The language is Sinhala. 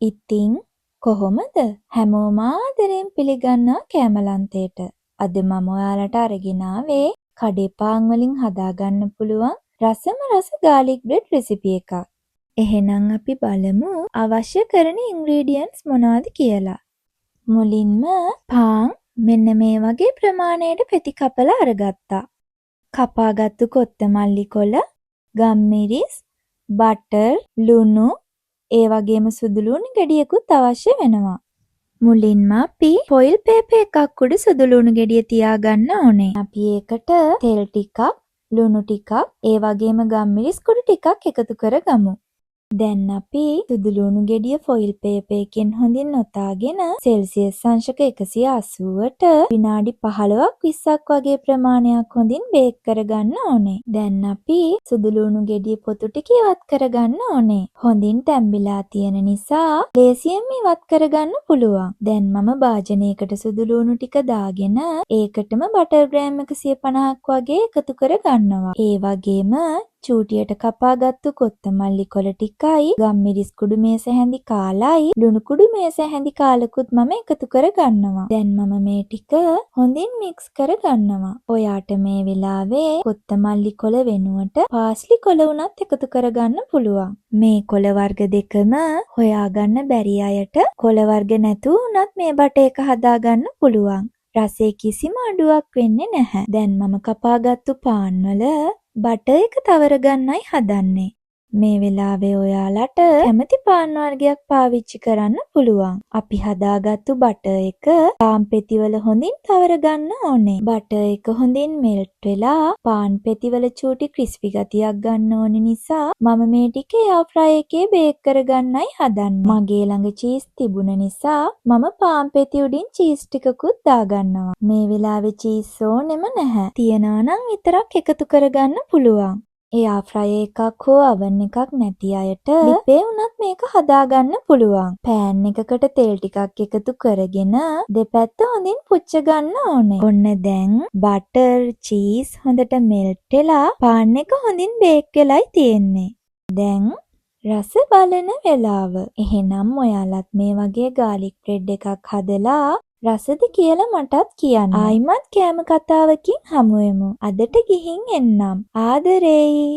ඉතින් කොහොමද? හැමෝම ආදරෙන් පිළිගන්නා කෑමලන්තේට. අද මම ඔයාලට අරගෙන ආවේ කඩේ පාන් වලින් හදාගන්න පුළුවන් රසම රස ගාලික් බ්‍රෙඩ් රෙසිපි එකක්. එහෙනම් අපි බලමු අවශ්‍ය කරන ඉන්ග්‍රීඩියන්ට්ස් මොනවද කියලා. මුලින්ම පාන් මෙන්න මේ වගේ ප්‍රමාණයට පෙති කපලා අරගත්තා. කපාගත්තු කොත්තමල්ලි කොළ, ගම්මිරිස්, බටර්, ලුණු, ඒ වගේම සුදු ලුණු ගෙඩියකුත් අවශ්‍ය වෙනවා. මුලින්ම අපි පොයිල් පේපර් එකක් උඩ සුදු ලුණු ගෙඩිය තියාගන්න ඕනේ. අපි ඒකට තෙල් ටිකක්, ලුණු ටිකක්, ඒ වගේම ගම්මිරිස් කුඩු ටිකක් එකතු කරගමු. දැන් අපි සුදු ලුණු ගෙඩිය ෆොයිල් පේපර් එකෙන් හොඳින් ඔතාගෙන සෙල්සියස් අංශක 180ට විනාඩි 15ක් 20ක් වගේ ප්‍රමාණයක් හොඳින් බේක් කරගන්න ඕනේ. දැන් අපි සුදු ලුණු ගෙඩිය පොතු ටික ඉවත් කරගන්න ඕනේ. හොඳින් තැම්බිලා තියෙන නිසා ලේසියෙන් ඉවත් කරගන්න පුළුවන්. දැන් මම භාජනයකට සුදු ලුණු ටික දාගෙන ඒකටම බටර් ග්‍රෑම් 150ක් වගේ එකතු කරගන්නවා. ඒ වගේම චූටියට කපාගත්තු කොත්තමල්ලි කොළ ටිකයි, ගම්මිරිස් කුඩු මේස හැඳි කාලයි, ලුණු කුඩු මේස හැඳි කාලකුත් මම එකතු කරගන්නවා. දැන් මම මේ ටික හොඳින් මික්ස් කරගන්නවා. ඔයාට මේ වෙලාවේ කොත්තමල්ලි කොළ වෙනුවට පාස්ලි කොළ උනත් එකතු කරගන්න පුළුවන්. මේ කොළ වර්ග දෙකම හොයාගන්න බැරි අයට කොළ වර්ග නැතුව උනත් මේ බට එක හදාගන්න පුළුවන්. රසයේ කිසිම අඩුවක් වෙන්නේ නැහැ. දැන් මම කපාගත්තු පාන් වල බටර් එක තවර ගන්නයි හදන්නේ. මේ වෙලාවේ ඔයාලට කැමති පාන් වර්ගයක් පාවිච්චි කරන්න පුළුවන්. අපි හදාගත්තු බටර් එක පාන් පෙතිවල හොඳින් තවර ගන්න ඕනේ. බටර් එක හොඳින් මෙල්ට් වෙලා පාන් පෙතිවල චූටි ක්‍රිස්පි ගතියක් ගන්න ඕන නිසා මම මේ ටික එයාර් ෆ්‍රයි එකේ බේක් කරගන්නයි හදන්නේ. මගේ ළඟ චීස් තිබුණ නිසා මම පාන් පෙති උඩින් චීස් ටිකකුත් දාගන්නවා. මේ වෙලාවේ චීස් ඕනෙම නැහැ. තියනවා නම් විතරක් එකතු කරගන්න පුළුවන්. එයාර් ෆ්‍රයි එකක් හෝ oven එකක් නැති අයට ලිපේ උනත් මේක හදාගන්න පුළුවන්. පෑන් එකකට තෙල් ටිකක් එකතු කරගෙන දෙපැත්ත හොඳින් පුච්ච ගන්න ඕනේ. ඔන්න දැන් බටර්, චීස් හොඳට මෙල්ට් වෙලා පාන් එක හොඳින් බේක් වෙලයි තියෙන්නේ. දැන් රස බලන වෙලාව. එහෙනම් ඔයාලත් මේ වගේ ගාලික් බ්‍රෙඩ් එකක් හදලා රසද කියලා මටත් කියන්න. ආයිමත් කෑම කතාවකින් හමු වෙමු. අදට ගිහින් එන්නම්. ආදරේයි.